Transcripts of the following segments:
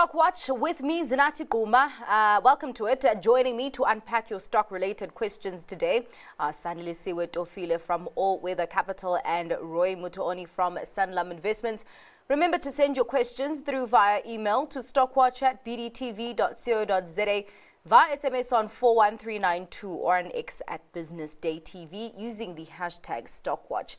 Stock Watch with me, Zinati Guma. Welcome to it. Joining me to unpack your stock-related questions today are Sanelisiwe Tofile from All Weather Capital and Roy Mutooni from Sanlam Investments. Remember to send your questions through via email to stockwatch@bdtv.co.za, via SMS on 41392 or on X @BusinessDayTV using the hashtag StockWatch.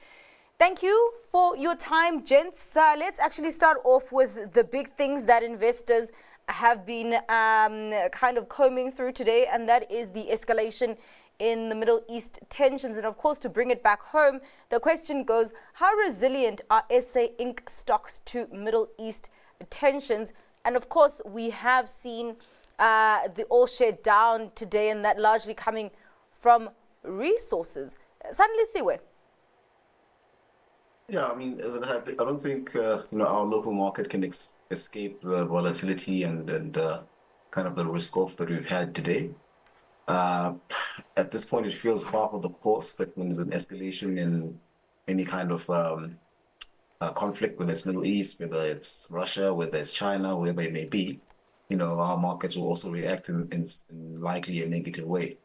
Thank you for your time, gents. Let's actually start off with the big things that investors have been kind of combing through today, and that is the escalation in the Middle East tensions. And of course, to bring it back home, the question goes, how resilient are SA Inc. stocks to Middle East tensions? And of course, we have seen the all share down today, and that largely coming from resources. Sanelisiwe. Yeah, I mean, I don't think our local market can escape the volatility and kind of the risk-off that we've had today. At this point, it feels par for the course that when there's an escalation in any kind of conflict, whether it's Middle East, whether it's Russia, whether it's China, wherever it may be, our markets will also react in likely a negative way.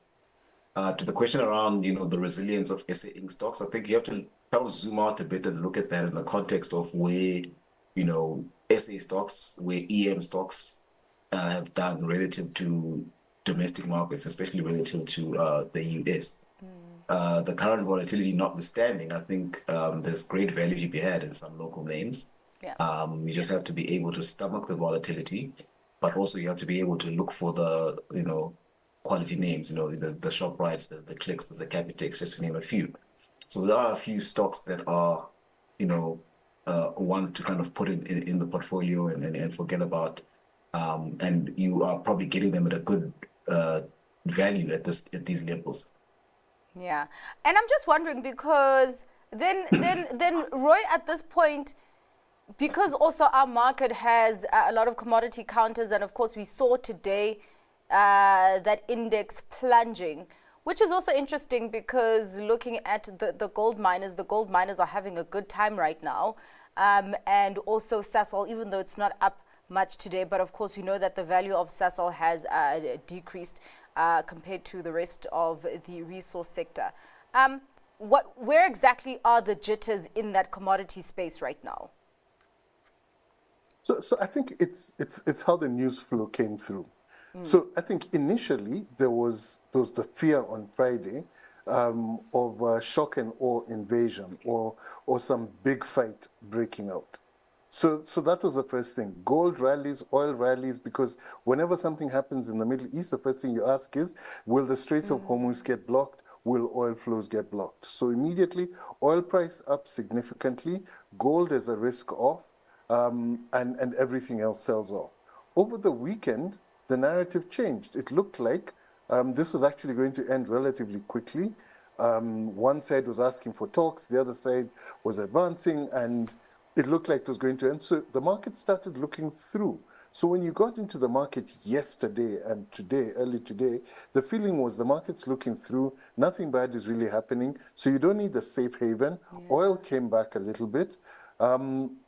To the question around, the resilience of SA Inc. stocks, I think you have to kind of zoom out a bit and look at that in the context of where, SA stocks, where EM stocks have done relative to domestic markets, especially relative to the US. The current volatility notwithstanding, I think there's great value to be had in some local names. Yeah. You just have to be able to stomach the volatility, but also you have to be able to look for the, quality names, the ShopRites, the Clicks, the Capitex, just to name a few. So there are a few stocks that are, ones to kind of put in the portfolio and forget about, and you are probably getting them at a good value at these levels. Yeah, and I'm just wondering because then Roy, at this point, because also our market has a lot of commodity counters, and of course we saw today that index plunging, which is also interesting because looking at the gold miners are having a good time right now. And also Sasol, even though it's not up much today, but of course, that the value of Sasol has decreased compared to the rest of the resource sector. Where exactly are the jitters in that commodity space right now? So I think it's how the news flow came through. So I think initially there was the fear on Friday of shock and awe invasion or some big fight breaking out. So that was the first thing. Gold rallies, oil rallies, because whenever something happens in the Middle East, the first thing you ask is, will the Straits of Hormuz get blocked? Will oil flows get blocked? So immediately, oil price up significantly, gold as a risk off, and everything else sells off. Over the weekend, the narrative changed. It looked like this was actually going to end relatively quickly. One side was asking for talks, the other side was advancing, and it looked like it was going to end. So the market started looking through. So when you got into the market yesterday and today, early today, the feeling was the market's looking through, nothing bad is really happening, so you don't need a safe haven. Yeah. Oil came back a little bit.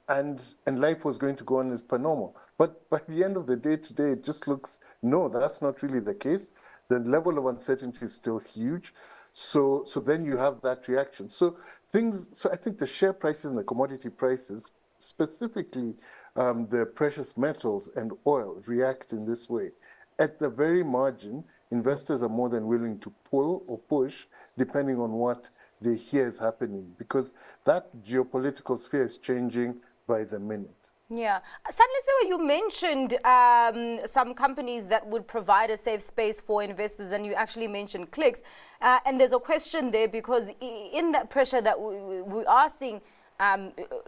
And life was going to go on as per normal. But by the end of the day today, it just looks, no, that's not really the case. The level of uncertainty is still huge. So then you have that reaction. So I think the share prices and the commodity prices, specifically the precious metals and oil, react in this way. At the very margin, investors are more than willing to pull or push depending on what they hear is happening, because that geopolitical sphere is changing by the minute. Yeah. Sanelisiwe, you mentioned some companies that would provide a safe space for investors, and you actually mentioned Clicks. And there's a question there because in that pressure that we are seeing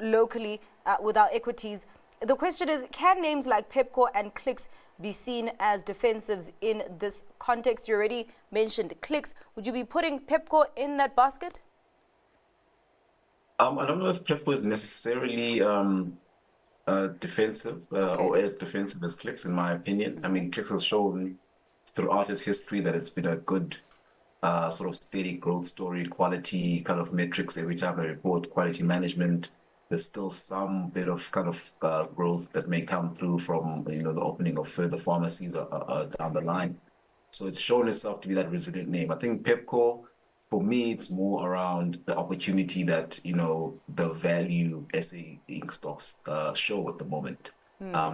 locally with our equities, the question is, can names like Pepco and Clicks be seen as defensives in this context? You already mentioned Clicks. Would you be putting Pepco in that basket? I don't know if Pepco is necessarily defensive or as defensive as Clicks, in my opinion. I mean, Clicks has shown throughout its history that it's been a good sort of steady growth story, quality kind of metrics every time they report, quality management, there's still some bit of kind of growth that may come through from, the opening of further pharmacies down the line. So it's shown itself to be that resilient name. I think Pepco, for me, it's more around the opportunity that, the value SA Inc. stocks show at the moment.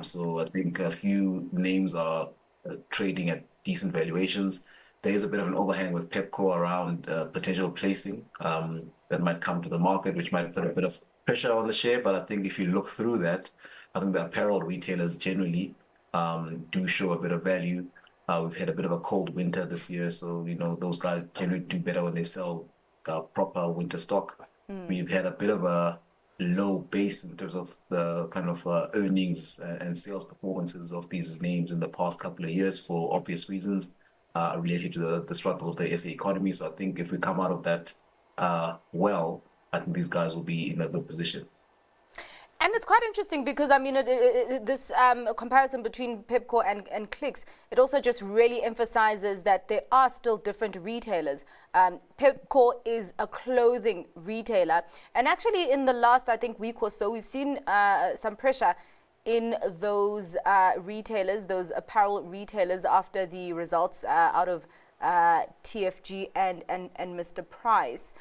So I think a few names are trading at decent valuations. There is a bit of an overhang with Pepco around potential placing that might come to the market, which might put a bit of pressure on the share. But I think if you look through that, I think the apparel retailers generally do show a bit of value. We've had a bit of a cold winter this year, so those guys generally do better when they sell proper winter stock. We've had a bit of a low base in terms of the kind of earnings and sales performances of these names in the past couple of years for obvious reasons related to the struggle of the SA economy. So I think if we come out of that I think these guys will be in a good position. And it's quite interesting because, I mean, this comparison between Pepco and Clicks, it also just really emphasizes that there are still different retailers. Pepco is a clothing retailer. And actually, in the last, I think, week or so, we've seen some pressure in those retailers, those apparel retailers, after the results out of TFG and Mr. Price.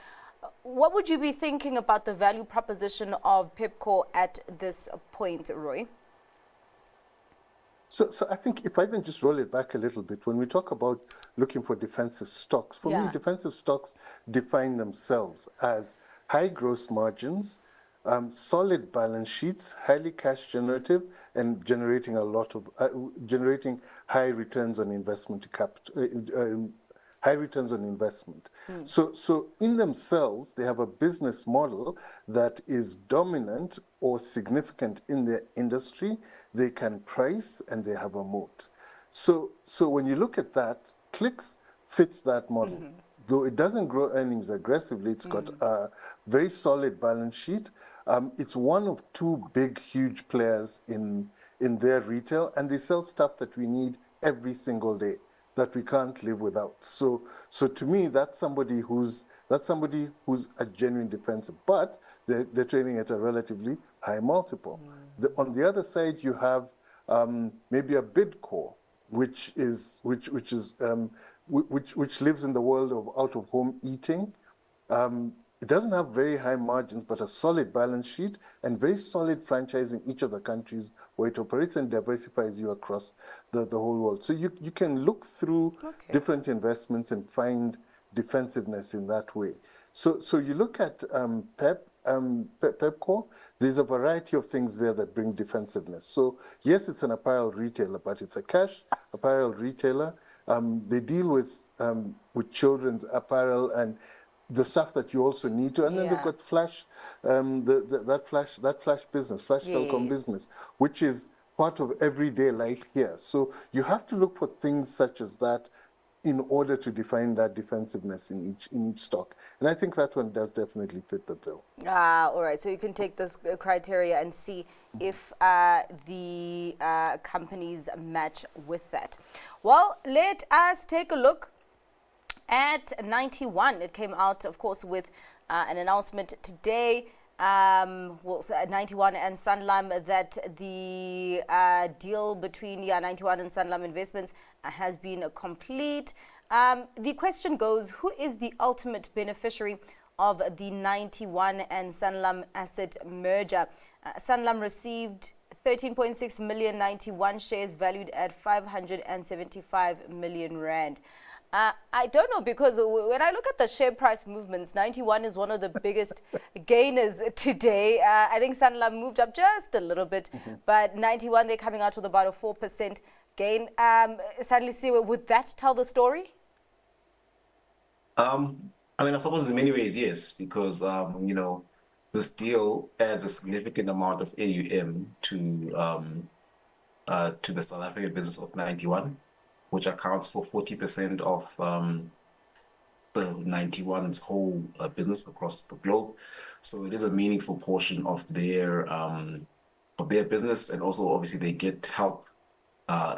What would you be thinking about the value proposition of Pepco at this point, Roy? So I think if I can just roll it back a little bit, when we talk about looking for defensive stocks, for me, defensive stocks define themselves as high gross margins, solid balance sheets, highly cash generative, and generating generating high returns on investment capital. High returns on investment. So in themselves, they have a business model that is dominant or significant in their industry. They can price and they have a moat. So when you look at that, Clicks fits that model. Though it doesn't grow earnings aggressively, it's got a very solid balance sheet. It's one of two big, huge players in their retail, and they sell stuff that we need every single day, that we can't live without. So to me, that's somebody who's a genuine defensive, but they're trading at a relatively high multiple. On the other side, you have maybe a Bidcore, which lives in the world of out-of-home eating. It doesn't have very high margins, but a solid balance sheet and very solid franchise in each of the countries where it operates, and diversifies you across the whole world. So you can look through different investments and find defensiveness in that way. So you look at Pepco, there's a variety of things there that bring defensiveness. So yes, it's an apparel retailer, but it's a cash apparel retailer. They deal with children's apparel and the stuff that you also need to, and then they've got Flash, that Flash business, Flash Telecom business, which is part of everyday life here. So you have to look for things such as that in order to define that defensiveness in each stock. And I think that one does definitely fit the bill. All right. So you can take this criteria and see if the companies match with that. Well, let us take a look at 91. It came out, of course, with an announcement today, 91 and Sanlam, that the deal between 91 and Sanlam Investments has been complete. The question goes, who is the ultimate beneficiary of the 91 and Sanlam asset merger? Sanlam received 13.6 million 91 shares valued at 575 million rand. I don't know, because when I look at the share price movements, 91 is one of the biggest gainers today. I think Sanlam moved up just a little bit, but 91, they're coming out with about a 4% gain. Sanelisiwe, would that tell the story? I mean, I suppose in many ways, yes, because, this deal adds a significant amount of AUM to the South African business of 91. Which accounts for 40% of the 91's whole business across the globe. So it is a meaningful portion of their business, and also obviously they get help,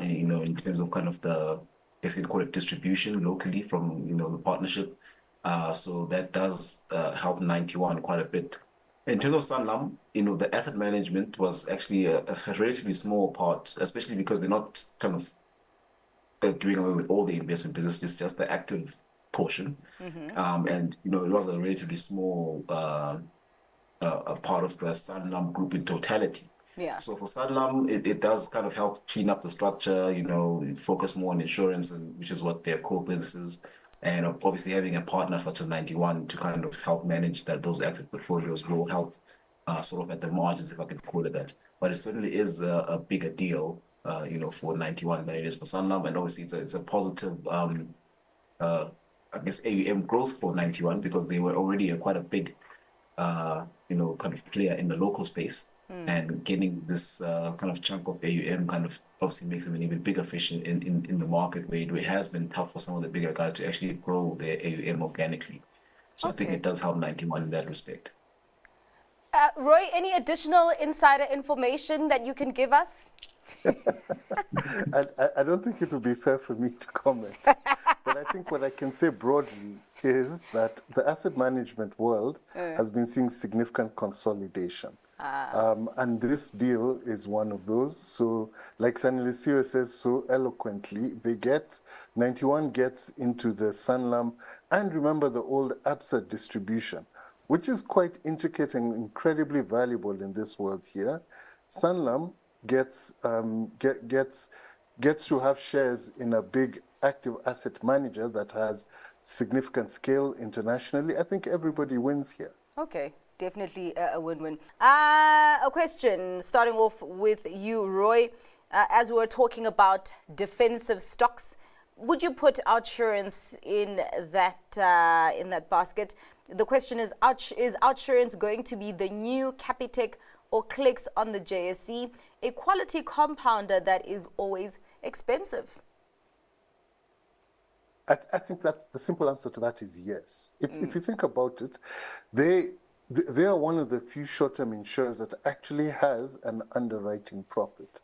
in terms of kind of the, I guess you can call it distribution locally from the partnership. So that does help 91 quite a bit. In terms of Sanlam, the asset management was actually a relatively small part, especially because they're not kind of doing away with all the investment business, just the active portion. And it was a relatively small a part of the Sanlam group in totality. Yeah. So for Sanlam, it does kind of help clean up the structure, focus more on insurance, which is what their core business is. And obviously having a partner such as 91 to kind of help manage those active portfolios will help sort of at the margins, if I can call it that. But it certainly is a bigger deal, for 91 than it is for Sanlam. And obviously it's a positive, I guess, AUM growth for 91 because they were already quite a big kind of player in the local space, and getting this kind of chunk of AUM kind of obviously makes them an even bigger fish in the market where it has been tough for some of the bigger guys to actually grow their AUM organically. So I think it does help 91 in that respect. Roy, any additional insider information that you can give us? I don't think it would be fair for me to comment, but I think what I can say broadly is that the asset management world has been seeing significant consolidation. And this deal is one of those. So like Sanelisiwe says so eloquently, 91 gets into the Sanlam, and remember the old ABSA distribution, which is quite intricate and incredibly valuable in this world here. Sanlam gets to have shares in a big active asset manager that has significant scale internationally. I think everybody wins here. Okay, definitely a win-win. A question starting off with you, Roy. As we were talking about defensive stocks, would you put OUTsurance in that basket? The question is OUTsurance going to be the new Capitec or Clicks on the JSE, a quality compounder that is always expensive? I think that the simple answer to that is yes. If you think about it, they are one of the few short-term insurers that actually has an underwriting profit.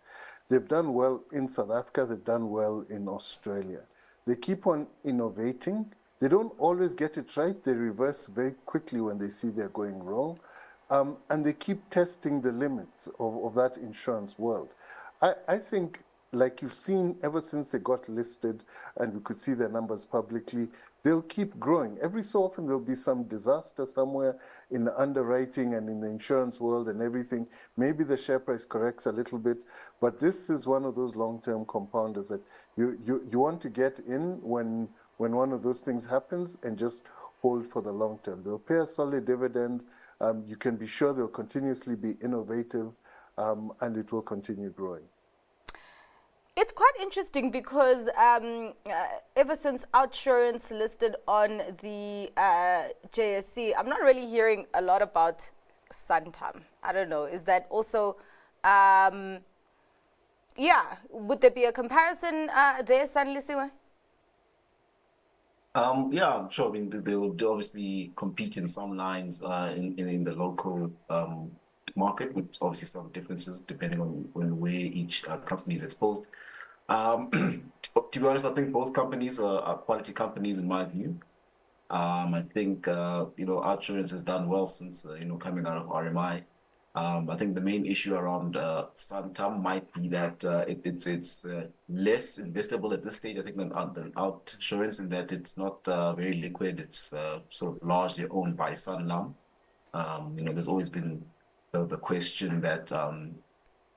They've done well in South Africa, they've done well in Australia. They keep on innovating. They don't always get it right. They reverse very quickly when they see they're going wrong. And they keep testing the limits of that insurance world. I think, like you've seen ever since they got listed and we could see their numbers publicly, they'll keep growing. Every so often there'll be some disaster somewhere in the underwriting and in the insurance world and everything. Maybe the share price corrects a little bit, but this is one of those long-term compounders that you want to get in when one of those things happens and just hold for the long term. They'll pay a solid dividend. You can be sure they'll continuously be innovative, and it will continue growing. It's quite interesting because ever since OUTsurance listed on the JSE, I'm not really hearing a lot about Santam. I don't know. Is that also, would there be a comparison there, Sanelisiwe? Yeah, I'm sure. I mean, they will obviously compete in some lines in the local market, with obviously some differences depending on where each company is exposed. To be honest, I think both companies are quality companies in my view. I think OUTsurance has done well since coming out of RMI. I think the main issue around Santam might be that it's less investable at this stage, I think, than OUTsurance, in that it's not very liquid. It's sort of largely owned by Sanlam. There's always been the question that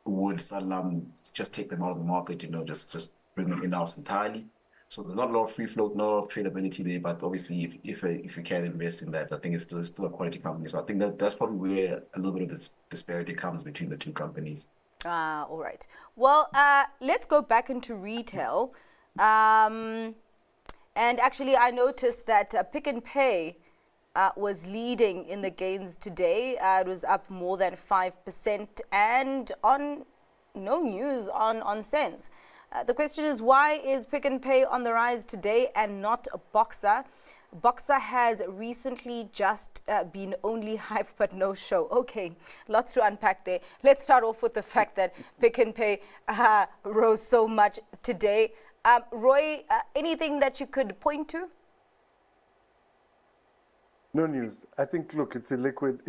would Sanlam just take them out of the market, just bring them in-house entirely. So there's not a lot of free float, not a lot of tradability there, but obviously if you can invest in that, I think it's still a quality company. So I think that's probably where a little bit of this disparity comes between the two companies. All right. Well, let's go back into retail. And actually, I noticed that Pick n Pay was leading in the gains today. It was up more than 5%, and on no news on Sense. The question is, why is Pick n Pay on the rise today and not Boxer? Boxer has recently just been only hype but no show. Okay, lots to unpack there. Let's start off with the fact that Pick n Pay rose so much today. Roy, anything that you could point to? No news. I think, look, it's illiquid.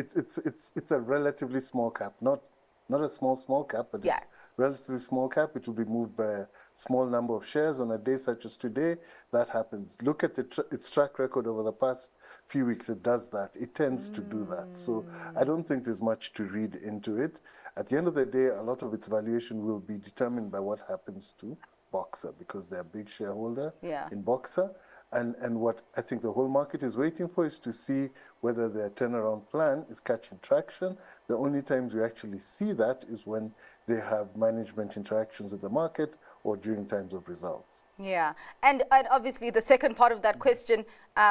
It's a relatively small cap, not a small cap, but Yeah. it's relatively small cap. It will be moved by a small number of shares on a day such as today. That happens. Look at its track record over the past few weeks. It does that. It tends to do that. So I don't think there's much to read into it. At the end of the day, a lot of its valuation will be determined by what happens to Boxer, because they're a big shareholder Yeah. in Boxer. And what I think the whole market is waiting for is to see whether their turnaround plan is catching traction. The only times we actually see that is when they have management interactions with the market or during times of results. Yeah, and obviously the second part of that question,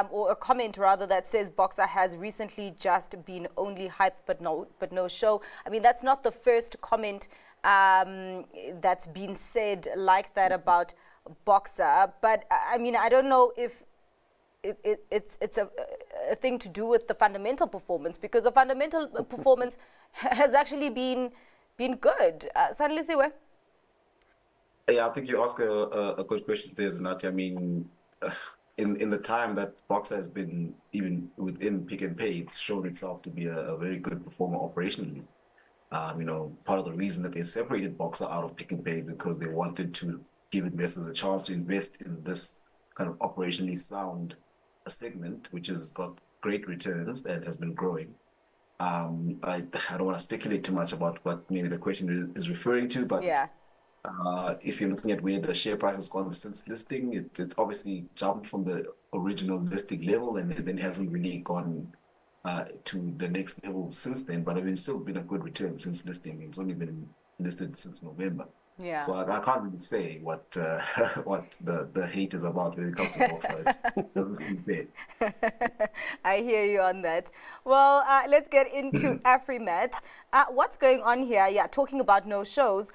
or a comment rather, that says Boxer has recently just been only hype but no show. I mean, that's not the first comment that's been said like that about Boxer, but I mean, I don't know if it's a thing to do with the fundamental performance, because the fundamental performance has actually been good. Sanelisiwe? Yeah, I think you ask a good question there, Zanati. I mean, in the time that Boxer has been even within Pick and Pay, it's shown itself to be a very good performer operationally. Part of the reason that they separated Boxer out of Pick and Pay is because they wanted to give investors a chance to invest in this kind of operationally sound segment, which has got great returns and has been growing. I don't want to speculate too much about what maybe the question is referring to, but Yeah. if you're looking at where the share price has gone since listing, it's obviously jumped from the original listing level and then hasn't really gone to the next level since then. But I mean, it's still been a good return since listing. It's only been listed since November. Yeah. So I can't really say what the hate is about when it comes to Boxer. It doesn't seem fair. I hear you on that. Well, let's get into Afrimat. What's going on here? Yeah, talking about no shows.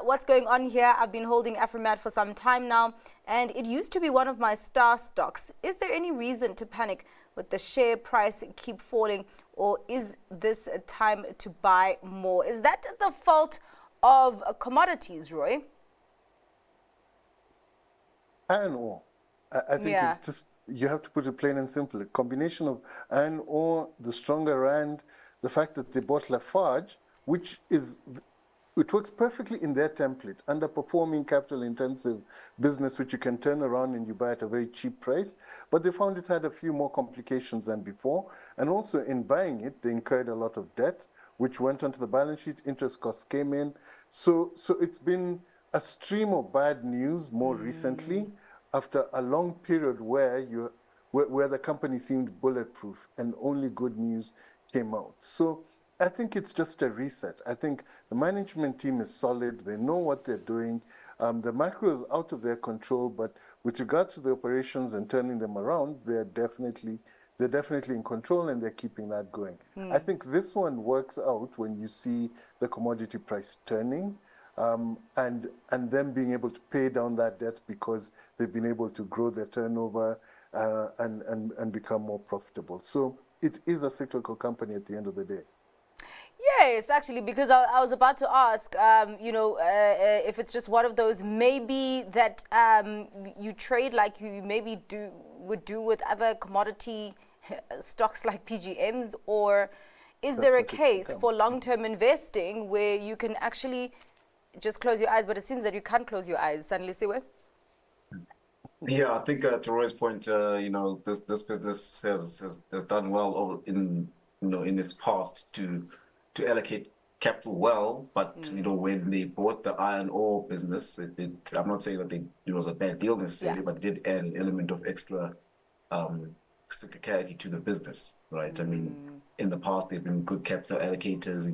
What's going on here? I've been holding Afrimat for some time now, and it used to be one of my star stocks. Is there any reason to panic with the share price keep falling, or is this a time to buy more? Is that the fault of commodities, Roy? Iron ore. I think Yeah. it's just, you have to put it plain and simple. A combination of iron ore, the stronger rand, the fact that they bought Lafarge, which is, it works perfectly in their template, underperforming capital intensive business, which you can turn around and you buy at a very cheap price. But they found it had a few more complications than before. And also in buying it, they incurred a lot of debt, which went onto the balance sheet. Interest costs came in. So it's been a stream of bad news more recently, after a long period where where the company seemed bulletproof and only good news came out. So I think it's just a reset. I think the management team is solid. They know what they're doing. The macro is out of their control, but with regard to the operations and turning them around, they're definitely in control, and they're keeping that going. I think this one works out when you see the commodity price turning, and them being able to pay down that debt because they've been able to grow their turnover and become more profitable. So it is a cyclical company at the end of the day. Yes, actually, because I was about to ask, if it's just one of those maybe that you trade like you maybe would do with other commodity stocks like PGMs, or is there a case for long-term investing where you can actually just close your eyes? But it seems that you can't close your eyes. Sanelisiwe? Yeah, I think to Roy's point, this business has done well in its past to allocate capital well, but when they bought the iron ore business, I'm not saying that it was a bad deal necessarily, but it did add an element of extra cyclicality to the business, right? I mean, in the past they've been good capital allocators,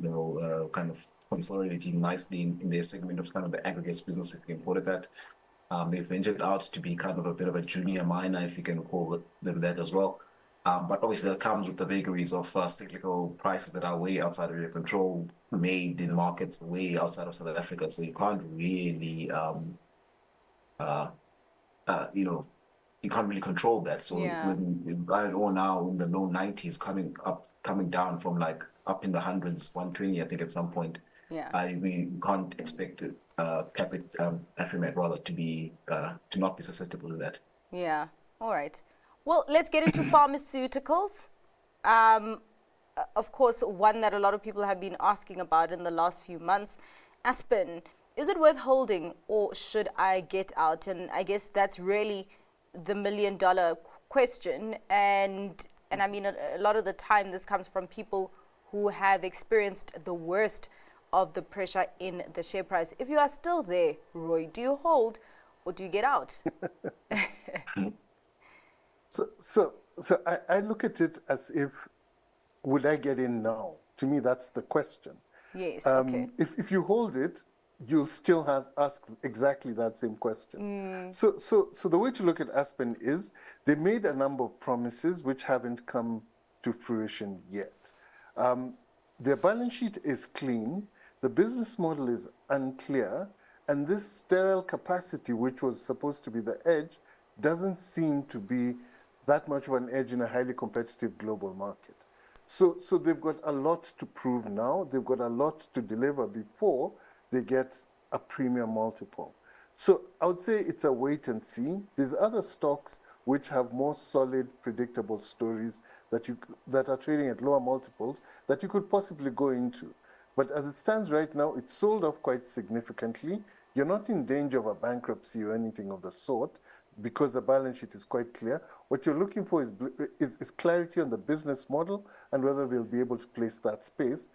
kind of consolidating nicely in their segment of kind of the aggregates business, if you can call it that. They've ventured out to be kind of a bit of a junior miner, if you can call them that as well. But obviously that comes with the vagaries of cyclical prices that are way outside of your control, made in markets way outside of South Africa. So you can't really, you can't really control that. So with iron ore now in the low 90s, coming down from like up in the hundreds, 120, I think at some point. We can't expect Afrimat rather to not be susceptible to that. Yeah. All right. Well, let's get into pharmaceuticals. Of course, one that a lot of people have been asking about in the last few months, Aspen. Is it worth holding or should I get out? And I guess that's really the million-dollar question. And I mean, a lot of the time this comes from people who have experienced the worst of the pressure in the share price. If you are still there, Roy, do you hold or do you get out? So I look at it as if, would I get in now? To me, that's the question. Yes, okay. If you hold it, you'll still ask exactly that same question. So the way to look at Aspen is they made a number of promises which haven't come to fruition yet. Their balance sheet is clean, the business model is unclear, and this sterile capacity, which was supposed to be the edge, doesn't seem to be that much of an edge in a highly competitive global market. So they've got a lot to prove now. They've got a lot to deliver before they get a premium multiple. So I would say it's a wait and see. There's other stocks which have more solid, predictable stories that are trading at lower multiples that you could possibly go into. But as it stands right now, it's sold off quite significantly. You're not in danger of a bankruptcy or anything of the sort because the balance sheet is quite clear. What you're looking for is clarity on the business model and whether they'll be able to place that space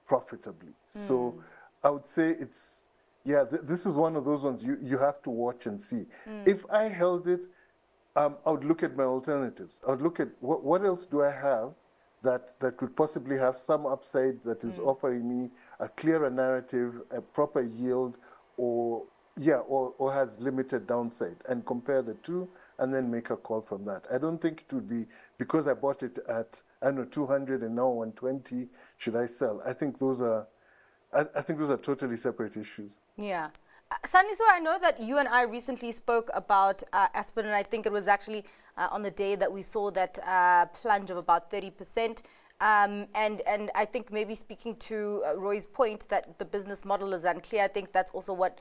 profitably. So I would say it's, this is one of those ones you have to watch and see. If I held it, I would look at my alternatives. I would look at what else do I have that could possibly have some upside that is offering me a clearer narrative, a proper yield, or has limited downside, and compare the two and then make a call from that. I don't think it would be because I bought it at 200 and now 120 should I sell. I think those are totally separate issues. Yeah. Sanelisiwe, I know that you and I recently spoke about Aspen, and I think it was actually on the day that we saw that plunge of about 30%. And I think maybe speaking to Roy's point that the business model is unclear, I think that's also what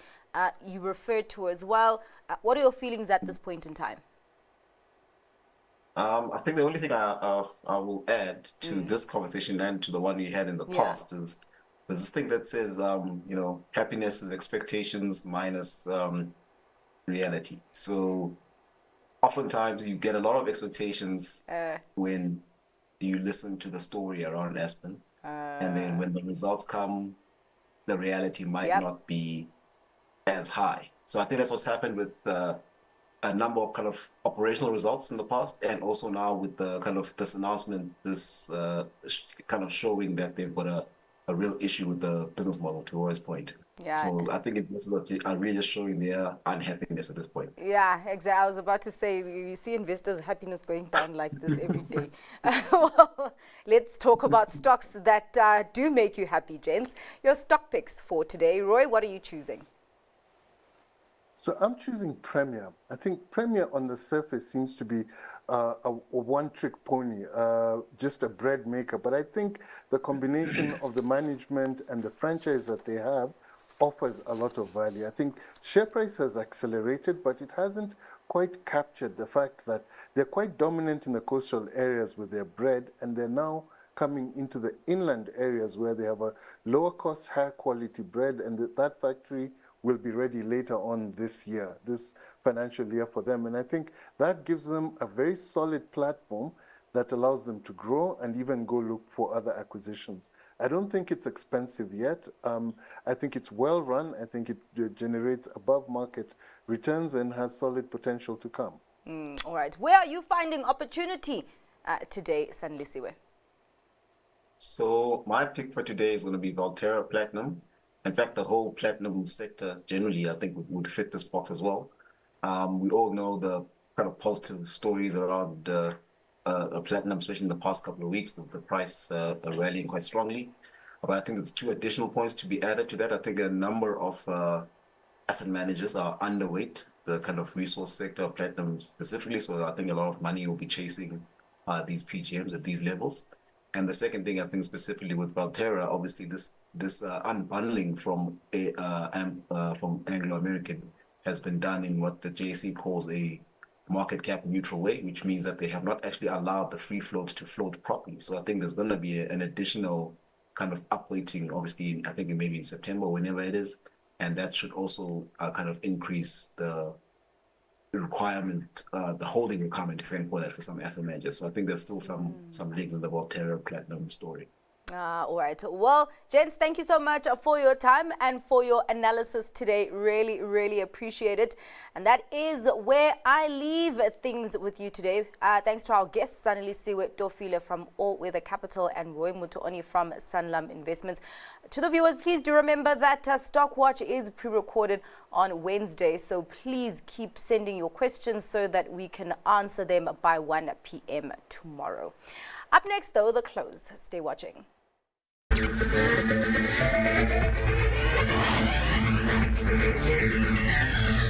you referred to as well. What are your feelings at this point in time? I think the only thing I will add to this conversation and to the one we had in the past is there's this thing that says, happiness is expectations minus reality. So oftentimes you get a lot of expectations when you listen to the story around Aspen. And then when the results come, the reality might not be as high. So I think that's what's happened with a number of kind of operational results in the past, and also now with the kind of this announcement, this kind of showing that they've got a real issue with the business model, to Roy's point. Yeah. So I think investors are really just showing their unhappiness at this point. Yeah, exactly. I was about to say, you see investors' happiness going down like this every day. Well, let's talk about stocks that do make you happy, gents. Your stock picks for today. Roy, what are you choosing? So I'm choosing Premier. I think Premier on the surface seems to be a one-trick pony, just a bread maker. But I think the combination of the management and the franchise that they have offers a lot of value. I think share price has accelerated, but it hasn't quite captured the fact that they're quite dominant in the coastal areas with their bread, and they're now coming into the inland areas where they have a lower cost, higher quality bread, and that factory will be ready later on this year, this financial year for them. And I think that gives them a very solid platform that allows them to grow and even go look for other acquisitions. I don't think it's expensive yet. I think it's well run. I think it generates above market returns and has solid potential to come. All right. Where are you finding opportunity today, Sanelisiwe? So my pick for today is going to be Valterra Platinum. In fact, the whole platinum sector generally, I think, would fit this box as well. We all know the kind of positive stories around platinum, especially in the past couple of weeks, the price rallying quite strongly. But I think there's two additional points to be added to that. I think a number of asset managers are underweight the kind of resource sector of platinum specifically. So I think a lot of money will be chasing these PGMs at these levels. And the second thing, I think specifically with Valterra, obviously this unbundling from Anglo American has been done in what the JSE calls a market cap neutral way, which means that they have not actually allowed the free float to float properly. So I think there's going to be an additional kind of upweighting, obviously, I think maybe in September, whenever it is. And that should also kind of increase the requirement, the holding requirement, if you can call that, for some asset managers. So I think there's still some legs in the Volterra Platinum story. All right. Well, gents, thank you so much for your time and for your analysis today. Really, really appreciate it. And that is where I leave things with you today. Thanks to our guests, Sanelisiwe Tofile from All Weather Capital and Roy Mutooni from Sanlam Investments. To the viewers, please do remember that Stockwatch is pre-recorded on Wednesday. So please keep sending your questions so that we can answer them by 1 p.m. tomorrow. Up next, though, the close. Stay watching. Thank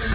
you.